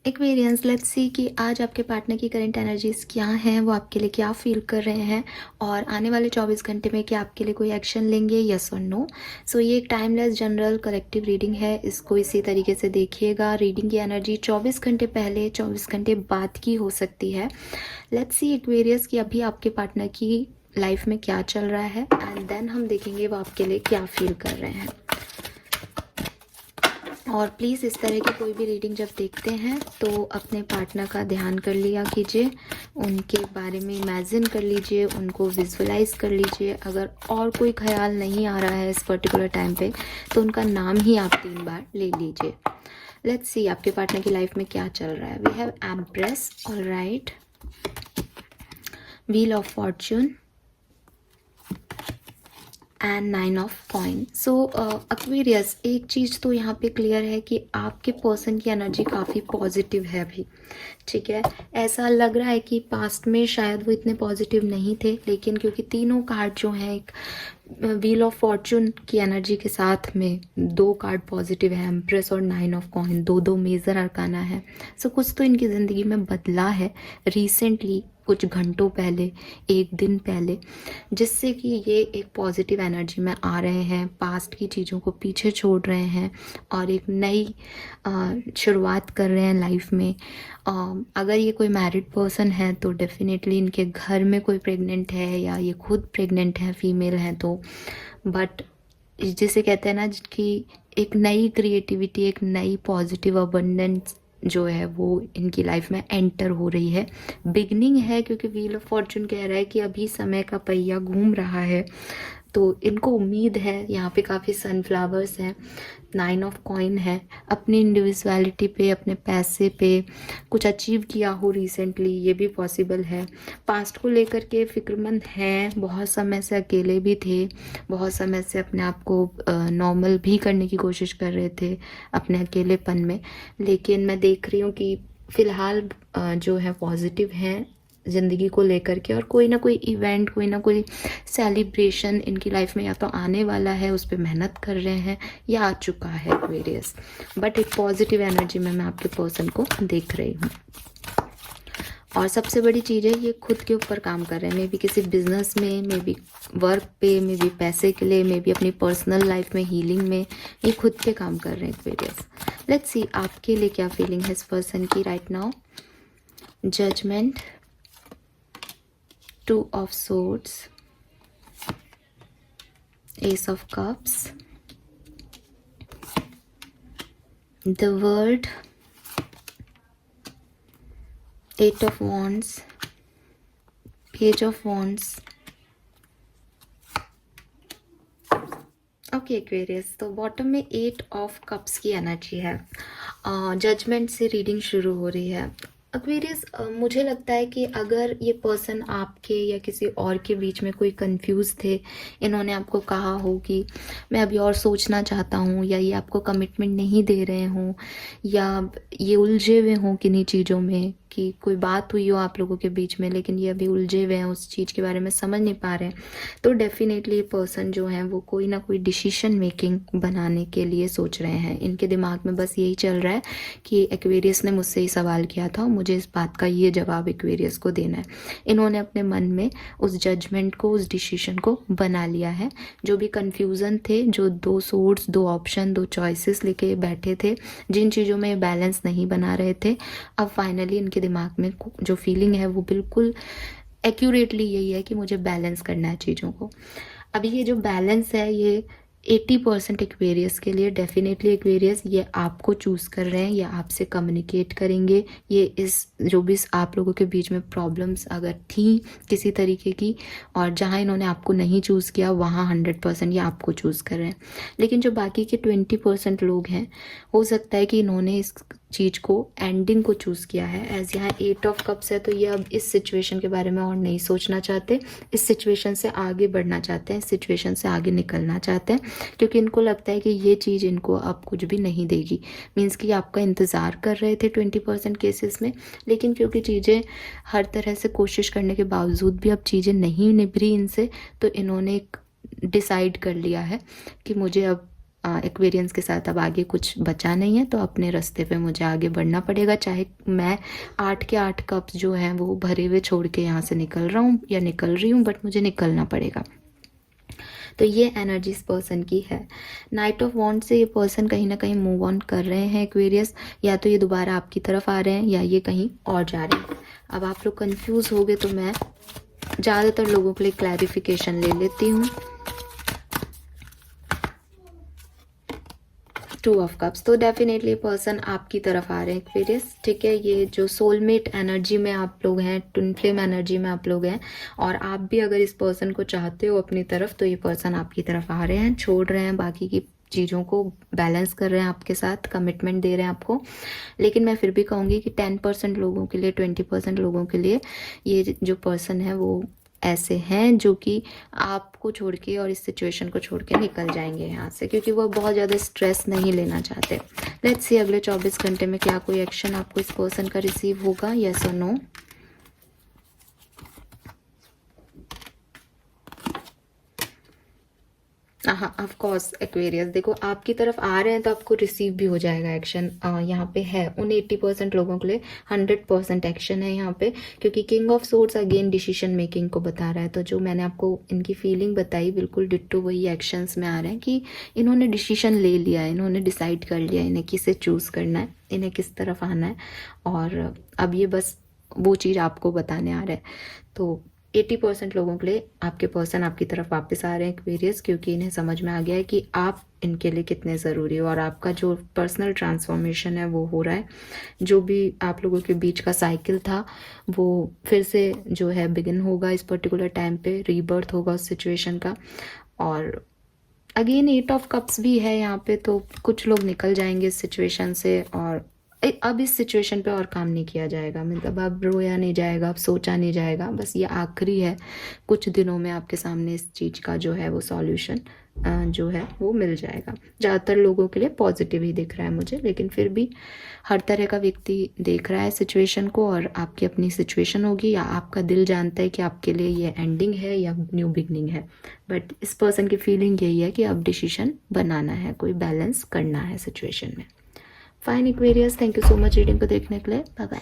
Aquarians, let's see कि आज आपके पार्टनर की करंट एनर्जीज क्या हैं, वो आपके लिए क्या फील कर रहे हैं और आने वाले 24 घंटे में क्या आपके लिए कोई एक्शन लेंगे, यस और नो। सो ये एक टाइमलेस जनरल कलेक्टिव रीडिंग है, इसको इसी तरीके से देखिएगा। रीडिंग की एनर्जी 24 घंटे पहले 24 घंटे बाद की हो सकती है। लेट्स सी एक्वेरियस कि अभी आपके पार्टनर की लाइफ में क्या चल रहा है एंड देन हम देखेंगे वो आपके लिए क्या फील कर रहे हैं। और प्लीज़ इस तरह की कोई भी रीडिंग जब देखते हैं तो अपने पार्टनर का ध्यान कर लिया कीजिए, उनके बारे में इमेजिन कर लीजिए, उनको विजुअलाइज कर लीजिए। अगर और कोई ख्याल नहीं आ रहा है इस पर्टिकुलर टाइम पे तो उनका नाम ही आप 3 बार ले लीजिए। लेट्स सी आपके पार्टनर की लाइफ में क्या चल रहा है। We have empress, alright, wheel of fortune and 9 of coin. So Aquarius, एक चीज़ तो यहाँ पे क्लियर है कि आपके पर्सन की एनर्जी काफ़ी पॉजिटिव है अभी, ठीक है। ऐसा लग रहा है कि पास्ट में शायद वो इतने पॉजिटिव नहीं थे, लेकिन क्योंकि तीनों कार्ड जो हैं, एक व्हील ऑफ फॉर्चून की एनर्जी के साथ में 2 कार्ड पॉजिटिव है, एम्प्रेस और 9 ऑफ कॉइन, दो मेजर अरकाना है। सो कुछ तो इनकी ज़िंदगी में बदला है रिसेंटली, कुछ घंटों पहले, एक दिन पहले, जिससे कि ये एक पॉजिटिव एनर्जी में आ रहे हैं, पास्ट की चीज़ों को पीछे छोड़ रहे हैं और एक नई शुरुआत कर रहे हैं लाइफ में। अगर ये कोई मैरिड पर्सन है तो डेफिनेटली इनके घर में कोई प्रेग्नेंट है या ये खुद प्रेग्नेंट है, फीमेल है तो, बट जिसे कहते हैं ना कि एक नई क्रिएटिविटी, एक नई पॉजिटिव अबंडेंस जो है वो इनकी लाइफ में एंटर हो रही है, बिगनिंग है। क्योंकि व्हील ऑफ फॉर्चून कह रहा है कि अभी समय का पहिया घूम रहा है, तो इनको उम्मीद है। यहाँ पे काफ़ी सनफ्लावर्स हैं, 9 ऑफ कॉइन है, अपनी इंडिविजुअलिटी पे, अपने पैसे पे कुछ अचीव किया हो रिसेंटली, ये भी पॉसिबल है। पास्ट को लेकर के फिक्रमंद हैं, बहुत समय से अकेले भी थे, बहुत समय से अपने आप को नॉर्मल भी करने की कोशिश कर रहे थे अपने अकेलेपन में, लेकिन मैं देख रही हूँ कि फ़िलहाल जो है पॉजिटिव हैं ज़िंदगी को लेकर के, और कोई ना कोई इवेंट, कोई ना कोई सेलिब्रेशन इनकी लाइफ में या तो आने वाला है, उस पर मेहनत कर रहे हैं या आ चुका है वेरियस। बट एक पॉजिटिव एनर्जी में मैं आपके पर्सन को देख रही हूँ। और सबसे बड़ी चीज़ है, ये खुद के ऊपर काम कर रहे हैं, मे बी किसी बिजनेस में, मे बी वर्क पे, मे बी पैसे के लिए, मे बी अपनी पर्सनल लाइफ में, हीलिंग में, ये खुद पे काम कर रहे हैं वेरियस। लेट्स सी आपके लिए क्या फीलिंग है इस पर्सन की right now. Judgement, 2 of swords, ace of cups, the world, 8 of wands, page of wands। Okay Aquarius, तो बॉटम में 8 ऑफ कप्स की एनर्जी है। जजमेंट से रीडिंग शुरू हो रही है। एक्वेरियस, मुझे लगता है कि अगर ये पर्सन आपके या किसी और के बीच में कोई कंफ्यूज थे, इन्होंने आपको कहा हो कि मैं अभी और सोचना चाहता हूँ, या ये आपको कमिटमेंट नहीं दे रहे हों, या ये उलझे हुए हों किन्हीं चीज़ों में, कि कोई बात हुई हो आप लोगों के बीच में लेकिन ये अभी उलझे हुए हैं, उस चीज़ के बारे में समझ नहीं पा रहे हैं, तो डेफिनेटली ये पर्सन जो है वो कोई ना कोई डिसीजन मेकिंग बनाने के लिए सोच रहे हैं। इनके दिमाग में बस यही चल रहा है कि एक्वेरियस ने मुझसे ही सवाल किया था, मुझे इस बात का ये जवाब एक्वेरियस को देना है। इन्होंने अपने मन में उस जजमेंट को, उस डिसीजन को बना लिया है। जो भी कन्फ्यूज़न थे, जो 2 सोर्स, 2 ऑप्शन, 2 चॉइसेस लेके बैठे थे, जिन चीज़ों में बैलेंस नहीं बना रहे थे, अब फाइनली इनके दिमाग में जो फीलिंग है वो बिल्कुल एक्यूरेटली यही है कि मुझे बैलेंस करना है चीज़ों को। अभी ये जो बैलेंस है ये 80% एक्वेरियस के लिए, डेफिनेटली एक्वेरियस ये आपको चूज़ कर रहे हैं, ये आपसे कम्युनिकेट करेंगे। ये इस जो भी आप लोगों के बीच में प्रॉब्लम्स अगर थी किसी तरीके की, और जहाँ इन्होंने आपको नहीं चूज़ किया वहाँ 100% ये आपको चूज़ कर रहे हैं। लेकिन जो बाकी के 20% लोग हैं, हो सकता है कि इन्होंने इस चीज़ को, एंडिंग को चूज़ किया है। एज यहाँ 8 ऑफ कप्स है तो ये अब इस सिचुएशन के बारे में और नहीं सोचना चाहते, इस सिचुएशन से आगे बढ़ना चाहते हैं, इस सिचुएशन से आगे निकलना चाहते हैं, क्योंकि इनको लगता है कि ये चीज़ इनको अब कुछ भी नहीं देगी। मीन्स कि आपका इंतज़ार कर रहे थे 20% केसेस में, लेकिन क्योंकि चीज़ें हर तरह से कोशिश करने के बावजूद भी अब चीज़ें नहीं निभ रही इनसे, तो इन्होंने एक डिसाइड कर लिया है कि मुझे अब एक्वेरियंस के साथ अब आगे कुछ बचा नहीं है, तो अपने रास्ते पे मुझे आगे बढ़ना पड़ेगा, चाहे मैं 8 के 8 कप्स जो हैं वो भरे हुए छोड़ के यहाँ से निकल रहा हूँ या निकल रही हूँ, बट मुझे निकलना पड़ेगा। तो ये एनर्जी इस पर्सन की है। नाइट ऑफ वॉन्ड से ये पर्सन कहीं ना कहीं मूव ऑन कर रहे हैं एक्वेरियस, या तो ये दोबारा आपकी तरफ आ रहे हैं या ये कहीं और जा रहे हैं। अब आप लोग कंफ्यूज हो गए तो मैं ज़्यादातर लोगों के लिए क्लैरिफिकेशन ले लेती हूँ। 2 ऑफ कप्स, तो डेफिनेटली पर्सन आपकी तरफ आ रहे हैं एक्वेरियस, ठीक है। ये जो सोलमेट एनर्जी में आप लोग हैं, ट्विन फ्लेम एनर्जी में आप लोग हैं, और आप भी अगर इस पर्सन को चाहते हो अपनी तरफ, तो ये पर्सन आपकी तरफ आ रहे हैं, छोड़ रहे हैं बाकी की चीज़ों को, बैलेंस कर रहे हैं आपके साथ, कमिटमेंट दे रहे हैं आपको। लेकिन मैं फिर भी कहूँगी कि 10% लोगों के लिए, 20% लोगों के लिए ये जो पर्सन है वो ऐसे हैं जो कि आपको छोड़ के और इस सिचुएशन को छोड़ के निकल जाएंगे यहाँ से, क्योंकि वो बहुत ज़्यादा स्ट्रेस नहीं लेना चाहते। लेट्स सी अगले 24 घंटे में क्या कोई एक्शन आपको इस पर्सन का रिसीव होगा, यस और नो। हाँ, ऑफ कोर्स एक्वेरियस, देखो आपकी तरफ आ रहे हैं तो आपको रिसीव भी हो जाएगा एक्शन। यहाँ पे है उन 80% लोगों के लिए 100% एक्शन है यहाँ पे, क्योंकि king of swords again decision making को बता रहा है। तो जो मैंने आपको इनकी फीलिंग बताई, बिल्कुल डिट्टो वही एक्शंस में आ रहे हैं कि इन्होंने डिसीजन ले लिया है, इन्होंने डिसाइड कर लिया इन्हें किसे चूज़ करना है, इन्हें किस तरफ आना है, और अब ये बस वो चीज़ आपको बताने आ रहा है। तो 80% लोगों के लिए आपके पर्सन आपकी तरफ वापस आ रहे हैं एक्वेरियस, क्योंकि इन्हें समझ में आ गया है कि आप इनके लिए कितने ज़रूरी हो, और आपका जो पर्सनल ट्रांसफॉर्मेशन है वो हो रहा है। जो भी आप लोगों के बीच का साइकिल था वो फिर से जो है बिगिन होगा इस पर्टिकुलर टाइम पे, रीबर्थ होगा उस सिचुएशन का। और अगेन 8 ऑफ कप्स भी है यहाँ पे, तो कुछ लोग निकल जाएंगे इस सिचुएशन से, और अब इस सिचुएशन पे और काम नहीं किया जाएगा, मतलब अब रोया नहीं जाएगा, अब सोचा नहीं जाएगा, बस ये आखिरी है। कुछ दिनों में आपके सामने इस चीज़ का जो है वो सॉल्यूशन जो है वो मिल जाएगा। ज़्यादातर लोगों के लिए पॉजिटिव ही दिख रहा है मुझे, लेकिन फिर भी हर तरह का व्यक्ति देख रहा है सिचुएशन को, और आपकी अपनी सिचुएशन होगी, या आपका दिल जानता है कि आपके लिए ये एंडिंग है या न्यू बिगनिंग है। बट इस पर्सन की फीलिंग यही है कि अब डिसीजन बनाना है, कोई बैलेंस करना है सिचुएशन में। Fine Aquarius, thank you so much reading को देखने के लिए, बाय बाय।